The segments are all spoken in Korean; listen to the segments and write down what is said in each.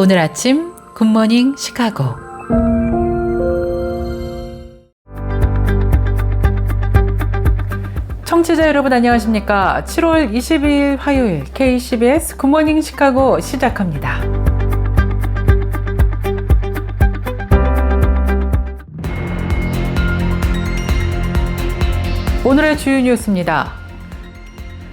오늘 아침 굿모닝 시카고. 청취자 여러분 안녕하십니까? 7월 22일 화요일 KCBS 굿모닝 시카고 시작합니다. 오늘의 주요 뉴스입니다.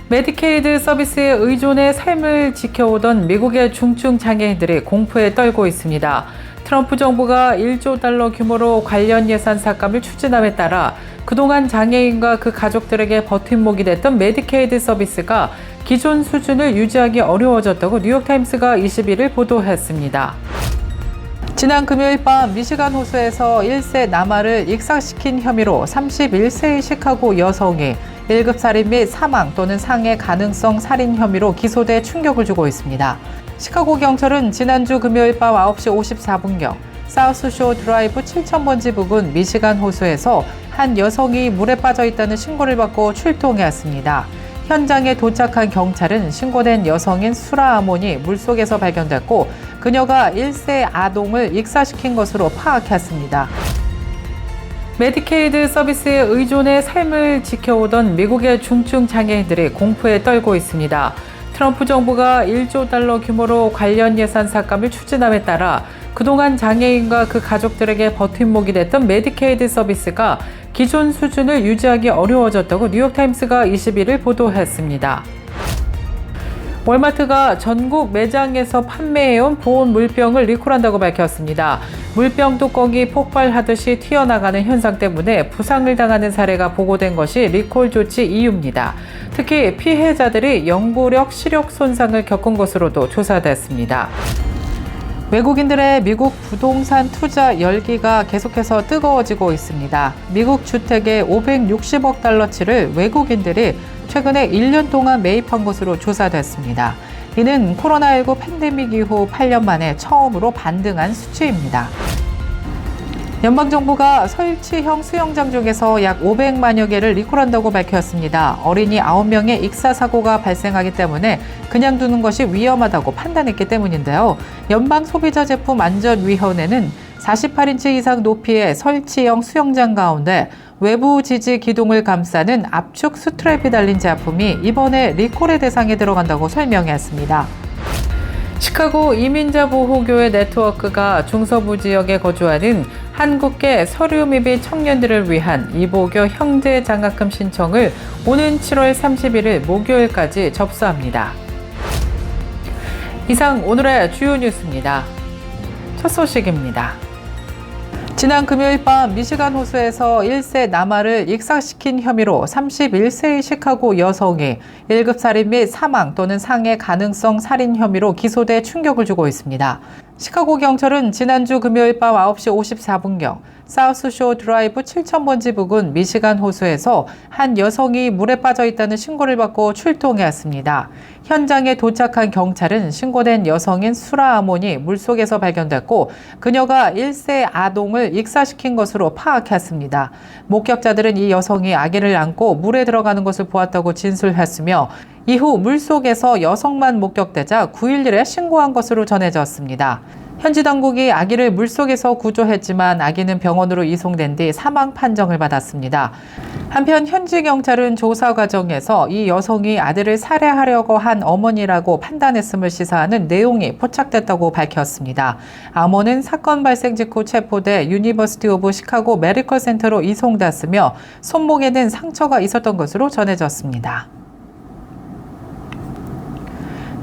메디케이드 서비스에 의존해 삶을 지켜오던 미국의 중증 장애인들이 공포에 떨고 있습니다. 트럼프 정부가 1조 달러 규모로 관련 예산 삭감을 추진함에 따라 그동안 장애인과 그 가족들에게 버팀목이 됐던 메디케이드 서비스가 기존 수준을 유지하기 어려워졌다고 뉴욕타임스가 21일 보도했습니다. 지난 금요일 밤 미시간 호수에서 1세 남아를 익사시킨 혐의로 31세의 시카고 여성이 1급 살인 및 사망 또는 상해 가능성 살인 혐의로 기소돼 충격을 주고 있습니다. 시카고 경찰은 지난주 금요일 밤 9시 54분경 사우스쇼 드라이브 7000번지 부근 미시간 호수에서 한 여성이 물에 빠져 있다는 신고를 받고 출동했습니다. 현장에 도착한 경찰은 신고된 여성인 수라 아몬이 물속에서 발견됐고 그녀가 1세 아동을 익사시킨 것으로 파악했습니다. 메디케이드 서비스에 의존해 삶을 지켜오던 미국의 중증 장애인들이 공포에 떨고 있습니다. 트럼프 정부가 1조 달러 규모로 관련 예산 삭감을 추진함에 따라 그동안 장애인과 그 가족들에게 버팀목이 됐던 메디케이드 서비스가 기존 수준을 유지하기 어려워졌다고 뉴욕타임스가 21일 보도했습니다. 월마트가 전국 매장에서 판매해온 보온 물병을 리콜한다고 밝혔습니다. 물병 뚜껑이 폭발하듯이 튀어나가는 현상 때문에 부상을 당하는 사례가 보고된 것이 리콜 조치 이유입니다. 특히 피해자들이 영구력, 시력 손상을 겪은 것으로도 조사됐습니다. 외국인들의 미국 부동산 투자 열기가 계속해서 뜨거워지고 있습니다. 미국 주택의 560억 달러치를 외국인들이 최근에 1년 동안 매입한 것으로 조사됐습니다. 이는 코로나19 팬데믹 이후 8년 만에 처음으로 반등한 수치입니다. 연방정부가 설치형 수영장 중에서 약 500만여 개를 리콜한다고 밝혔습니다. 어린이 9명의 익사 사고가 발생하기 때문에 그냥 두는 것이 위험하다고 판단했기 때문인데요. 연방소비자제품안전위원회는 48인치 이상 높이의 설치형 수영장 가운데 외부 지지 기둥을 감싸는 압축 스트랩이 달린 제품이 이번에 리콜의 대상에 들어간다고 설명했습니다. 시카고 이민자 보호교회 네트워크가 중서부 지역에 거주하는 한국계 서류 미비 청년들을 위한 이보교 형제 장학금 신청을 오는 7월 31일 목요일까지 접수합니다. 이상 오늘의 주요 뉴스입니다. 첫 소식입니다. 지난 금요일 밤 미시간 호수에서 1세 남아를 익사시킨 혐의로 31세의 시카고 여성이 1급 살인 및 사망 또는 상해 가능성 살인 혐의로 기소돼 충격을 주고 있습니다. 시카고 경찰은 지난주 금요일 밤 9시 54분경 사우스쇼 드라이브 7000번지 부근 미시간 호수에서 한 여성이 물에 빠져 있다는 신고를 받고 출동했습니다. 현장에 도착한 경찰은 신고된 여성인 수라 아몬이 물속에서 발견됐고 그녀가 1세 아동을 익사시킨 것으로 파악했습니다. 목격자들은 이 여성이 아기를 안고 물에 들어가는 것을 보았다고 진술했으며 이후 물속에서 여성만 목격되자 911에 신고한 것으로 전해졌습니다. 현지 당국이 아기를 물속에서 구조했지만 아기는 병원으로 이송된 뒤 사망 판정을 받았습니다. 한편 현지 경찰은 조사 과정에서 이 여성이 아들을 살해하려고 한 어머니라고 판단했음을 시사하는 내용이 포착됐다고 밝혔습니다. 아몬은 사건 발생 직후 체포돼 유니버시티 오브 시카고 메디컬 센터로 이송됐으며 손목에는 상처가 있었던 것으로 전해졌습니다.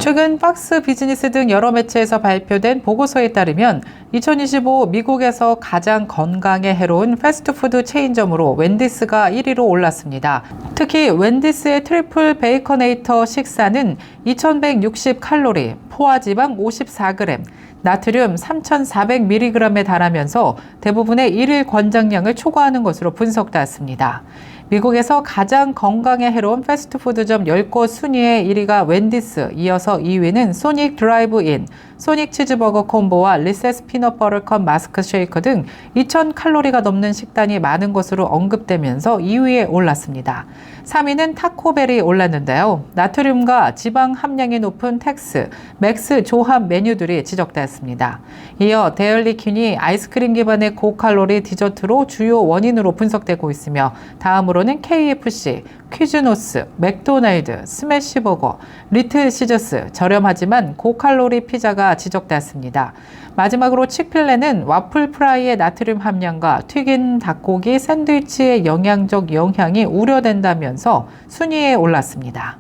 최근 박스 비즈니스 등 여러 매체에서 발표된 보고서에 따르면 2025 미국에서 가장 건강에 해로운 패스트푸드 체인점으로 웬디스가 1위로 올랐습니다. 특히 웬디스의 트리플 베이커네이터 식사는 2160칼로리, 포화지방 54g, 나트륨 3400mg에 달하면서 대부분의 일일 권장량을 초과하는 것으로 분석됐습니다. 미국에서 가장 건강에 해로운 패스트푸드점 10곳 순위의 1위가 웬디스, 이어서 2위는 소닉 드라이브인, 소닉 치즈버거 콤보와 리세스 피넛버터컵 마스크 쉐이커 등 2000칼로리가 넘는 식단이 많은 것으로 언급되면서 2위에 올랐습니다. 3위는 타코벨이 올랐는데요. 나트륨과 지방 함량이 높은 텍스, 맥스 조합 메뉴들이 지적되었습니다. 이어 데일리퀸이 아이스크림 기반의 고칼로리 디저트로 주요 원인으로 분석되고 있으며 다음으로는 KFC, 퀴즈노스, 맥도날드, 스매시버거, 리틀 시저스, 저렴하지만 고칼로리 피자가 지적되었습니다. 마지막으로 치필레는 와플 프라이의 나트륨 함량과 튀긴 닭고기 샌드위치의 영양적 영향이 우려된다면서 순위에 올랐습니다.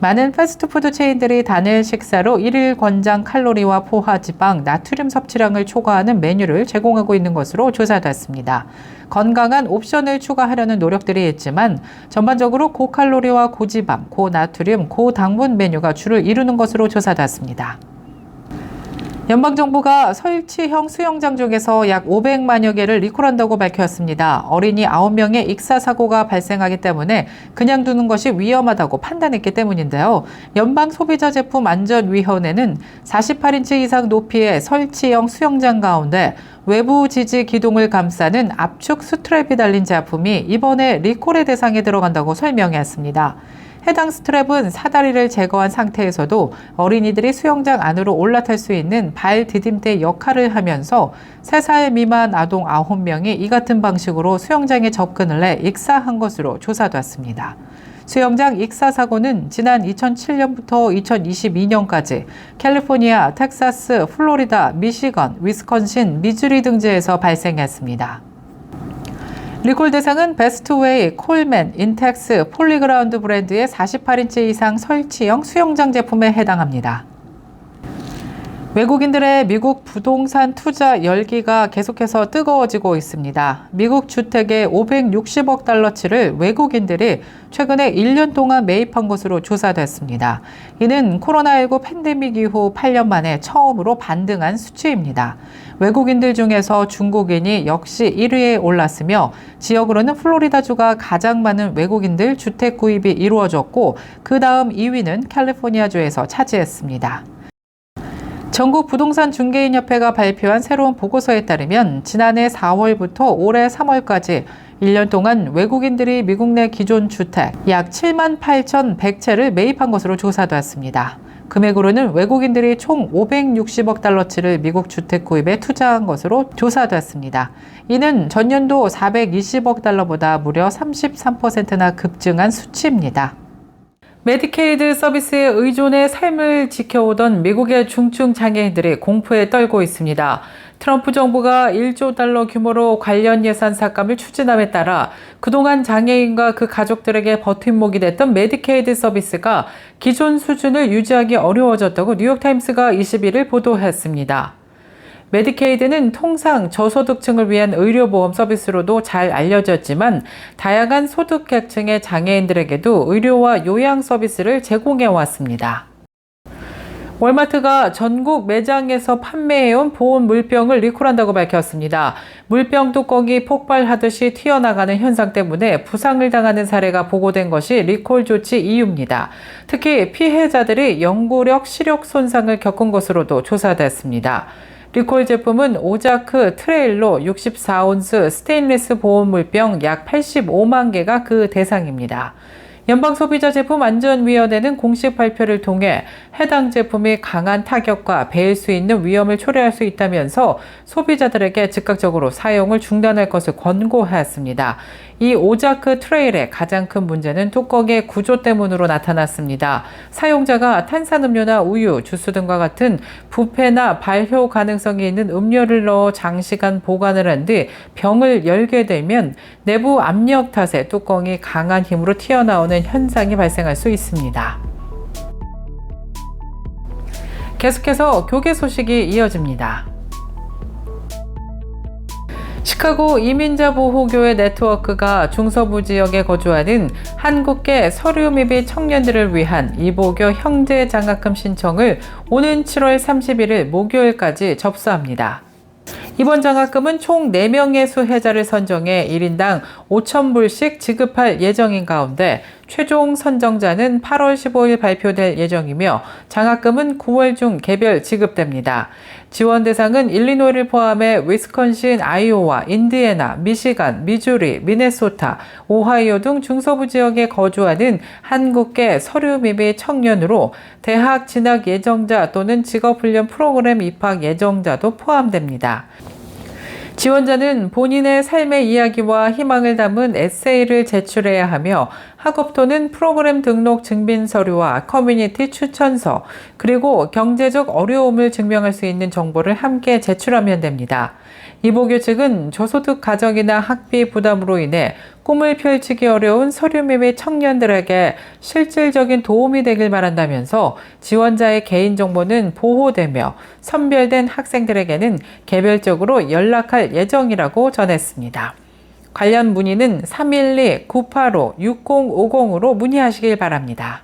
많은 패스트푸드 체인들이 단일 식사로 1일 권장 칼로리와 포화지방, 나트륨 섭취량을 초과하는 메뉴를 제공하고 있는 것으로 조사됐습니다. 건강한 옵션을 추가하려는 노력들이 있지만 전반적으로 고칼로리와 고지방, 고나트륨, 고당분 메뉴가 주를 이루는 것으로 조사됐습니다. 연방정부가 설치형 수영장 중에서 약 500만여 개를 리콜한다고 밝혔습니다. 어린이 9명의 익사사고가 발생하기 때문에 그냥 두는 것이 위험하다고 판단했기 때문인데요. 연방소비자제품안전위원회는 48인치 이상 높이의 설치형 수영장 가운데 외부 지지 기둥을 감싸는 압축 스트랩이 달린 제품이 이번에 리콜의 대상에 들어간다고 설명했습니다. 해당 스트랩은 사다리를 제거한 상태에서도 어린이들이 수영장 안으로 올라탈 수 있는 발 디딤대 역할을 하면서 3살 미만 아동 9명이 이 같은 방식으로 수영장에 접근을 해 익사한 것으로 조사됐습니다. 수영장 익사 사고는 지난 2007년부터 2022년까지 캘리포니아, 텍사스, 플로리다, 미시건, 위스콘신, 미주리 등지에서 발생했습니다. 리콜 대상은 베스트웨이, 콜맨, 인텍스, 폴리그라운드 브랜드의 48인치 이상 설치형 수영장 제품에 해당합니다. 외국인들의 미국 부동산 투자 열기가 계속해서 뜨거워지고 있습니다. 미국 주택의 560억 달러치를 외국인들이 최근에 1년 동안 매입한 것으로 조사됐습니다. 이는 코로나19 팬데믹 이후 8년 만에 처음으로 반등한 수치입니다. 외국인들 중에서 중국인이 역시 1위에 올랐으며 지역으로는 플로리다주가 가장 많은 외국인들 주택 구입이 이루어졌고 그 다음 2위는 캘리포니아주에서 차지했습니다. 전국 부동산 중개인협회가 발표한 새로운 보고서에 따르면 지난해 4월부터 올해 3월까지 1년 동안 외국인들이 미국 내 기존 주택 약 78,100채를 매입한 것으로 조사되었습니다. 금액으로는 외국인들이 총 560억 달러치를 미국 주택 구입에 투자한 것으로 조사됐습니다. 이는 전년도 420억 달러보다 무려 33%나 급증한 수치입니다. 메디케이드 서비스에 의존해 삶을 지켜오던 미국의 중증 장애인들이 공포에 떨고 있습니다. 트럼프 정부가 1조 달러 규모로 관련 예산 삭감을 추진함에 따라 그동안 장애인과 그 가족들에게 버팀목이 됐던 메디케이드 서비스가 기존 수준을 유지하기 어려워졌다고 뉴욕타임스가 21일 보도했습니다. 메디케이드는 통상 저소득층을 위한 의료보험 서비스로도 잘 알려졌지만 다양한 소득계층의 장애인들에게도 의료와 요양 서비스를 제공해 왔습니다. 월마트가 전국 매장에서 판매해온 보온 물병을 리콜한다고 밝혔습니다. 물병 뚜껑이 폭발하듯이 튀어나가는 현상 때문에 부상을 당하는 사례가 보고된 것이 리콜 조치 이유입니다. 특히 피해자들이 연구력, 시력 손상을 겪은 것으로도 조사됐습니다. 리콜 제품은 오자크 트레일로 64온스 스테인리스 보온 물병 약 85만 개가 그 대상입니다. 연방소비자제품안전위원회는 공식 발표를 통해 해당 제품이 강한 타격과 배일 수 있는 위험을 초래할 수 있다면서 소비자들에게 즉각적으로 사용을 중단할 것을 권고하였습니다. 이 오자크 트레일의 가장 큰 문제는 뚜껑의 구조 때문으로 나타났습니다. 사용자가 탄산음료나 우유, 주스 등과 같은 부패나 발효 가능성이 있는 음료를 넣어 장시간 보관을 한 뒤 병을 열게 되면 내부 압력 탓에 뚜껑이 강한 힘으로 튀어나오는 현상이 발생할 수 있습니다. 계속해서 교계 소식이 이어집니다. 시카고 이민자 보호교회 네트워크가 중서부 지역에 거주하는 한국계 서류 미비 청년들을 위한 이보교 형제 장학금 신청을 오는 7월 31일 목요일까지 접수합니다. 이번 장학금은 총 4명의 수혜자를 선정해 1인당 5,000불씩 지급할 예정인 가운데 최종 선정자는 8월 15일 발표될 예정이며 장학금은 9월 중 개별 지급됩니다. 지원 대상은 일리노이를 포함해 위스콘신, 아이오와, 인디애나, 미시간, 미주리, 미네소타, 오하이오 등 중서부 지역에 거주하는 한국계 서류 미비 청년으로 대학 진학 예정자 또는 직업훈련 프로그램 입학 예정자도 포함됩니다. 지원자는 본인의 삶의 이야기와 희망을 담은 에세이를 제출해야 하며 학업토는 프로그램 등록 증빙 서류와 커뮤니티 추천서, 그리고 경제적 어려움을 증명할 수 있는 정보를 함께 제출하면 됩니다. 이보교 측은 저소득 가정이나 학비 부담으로 인해 꿈을 펼치기 어려운 서류미비 청년들에게 실질적인 도움이 되길 바란다면서 지원자의 개인정보는 보호되며 선별된 학생들에게는 개별적으로 연락할 예정이라고 전했습니다. 관련 문의는 312-985-6050으로 문의하시길 바랍니다.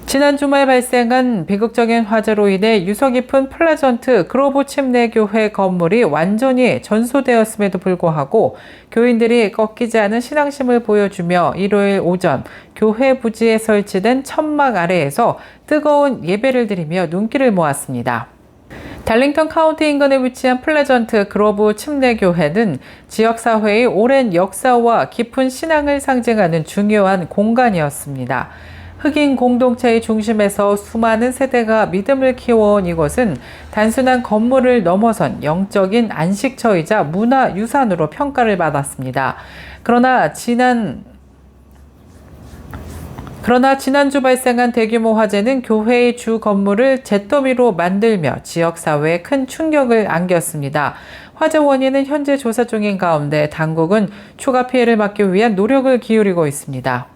지난 주말 발생한 비극적인 화재로 인해 유서 깊은 플레전트 그로브 침례교회 건물이 완전히 전소되었음에도 불구하고 교인들이 꺾이지 않은 신앙심을 보여주며 일요일 오전 교회 부지에 설치된 천막 아래에서 뜨거운 예배를 드리며 눈길을 모았습니다. 달링턴 카운티 인근에 위치한 플레전트 그로브 침례교회는 지역사회의 오랜 역사와 깊은 신앙을 상징하는 중요한 공간이었습니다. 흑인 공동체의 중심에서 수많은 세대가 믿음을 키워온 이곳은 단순한 건물을 넘어선 영적인 안식처이자 문화유산으로 평가를 받았습니다. 그러나 지난주 발생한 대규모 화재는 교회의 주 건물을 잿더미로 만들며 지역사회에 큰 충격을 안겼습니다. 화재 원인은 현재 조사 중인 가운데 당국은 추가 피해를 막기 위한 노력을 기울이고 있습니다.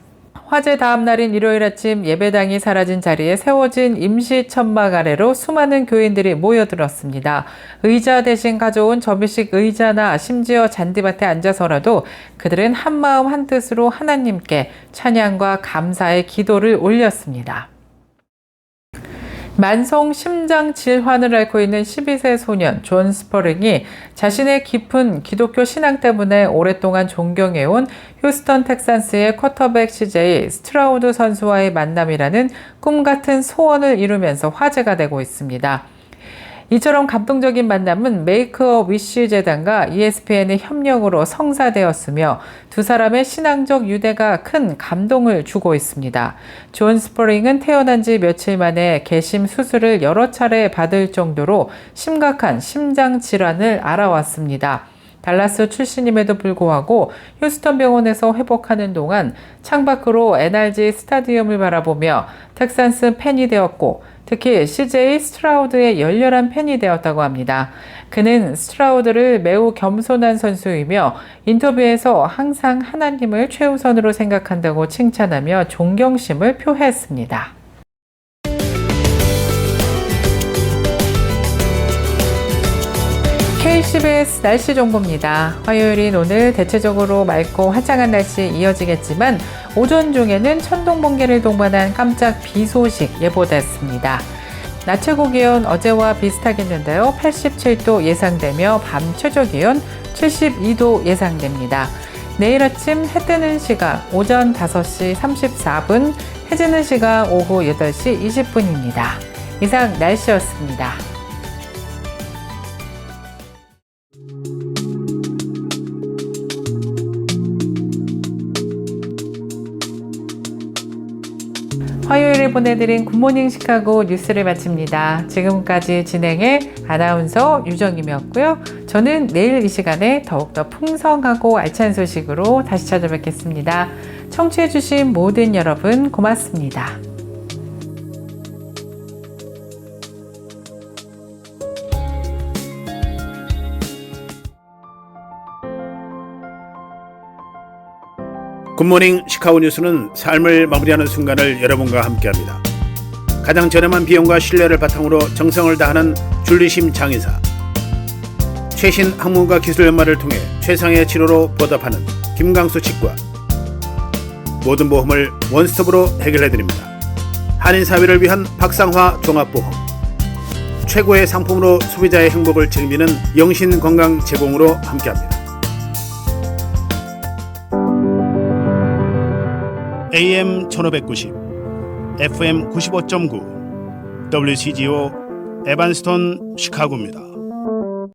화재 다음 날인 일요일 아침 예배당이 사라진 자리에 세워진 임시 천막 아래로 수많은 교인들이 모여들었습니다. 의자 대신 가져온 접이식 의자나 심지어 잔디밭에 앉아서라도 그들은 한마음 한뜻으로 하나님께 찬양과 감사의 기도를 올렸습니다. 만성 심장 질환을 앓고 있는 12세 소년 존 스퍼링이 자신의 깊은 기독교 신앙 때문에 오랫동안 존경해온 휴스턴 텍산스의 쿼터백 CJ 스트라우드 선수와의 만남이라는 꿈같은 소원을 이루면서 화제가 되고 있습니다. 이처럼 감동적인 만남은 메이크 어 위시 재단과 ESPN의 협력으로 성사되었으며 두 사람의 신앙적 유대가 큰 감동을 주고 있습니다. 존 스퍼링은 태어난 지 며칠 만에 개심 수술을 여러 차례 받을 정도로 심각한 심장 질환을 앓아왔습니다. 달라스 출신임에도 불구하고 휴스턴 병원에서 회복하는 동안 창밖으로 NRG 스타디움을 바라보며 텍산스 팬이 되었고 특히 CJ 스트라우드의 열렬한 팬이 되었다고 합니다. 그는 스트라우드를 매우 겸손한 선수이며 인터뷰에서 항상 하나님을 최우선으로 생각한다고 칭찬하며 존경심을 표했습니다. KCBS 날씨 정보입니다. 화요일인 오늘 대체적으로 맑고 화창한 날씨 이어지겠지만 오전 중에는 천둥 번개를 동반한 깜짝 비 소식 예보됐습니다. 낮 최고 기온 어제와 비슷하겠는데요. 87도 예상되며 밤 최저 기온 72도 예상됩니다. 내일 아침 해 뜨는 시각 오전 5시 34분, 해 지는 시각 오후 8시 20분입니다. 이상 날씨였습니다. 화요일에 보내드린 굿모닝 시카고 뉴스를 마칩니다. 지금까지 진행의 아나운서 유정임이었고요. 저는 내일 이 시간에 더욱더 풍성하고 알찬 소식으로 다시 찾아뵙겠습니다. 청취해주신 모든 여러분 고맙습니다. 굿모닝 시카고 뉴스는 삶을 마무리하는 순간을 여러분과 함께합니다. 가장 저렴한 비용과 신뢰를 바탕으로 정성을 다하는 줄리심 장의사, 최신 학문과 기술 연마를 통해 최상의 치료로 보답하는 김강수 치과, 모든 보험을 원스톱으로 해결해드립니다. 한인사회를 위한 박상화 종합보험, 최고의 상품으로 소비자의 행복을 책임지는 영신건강 제공으로 함께합니다. AM 1590, FM 95.9, WCGO 에반스톤 시카고입니다.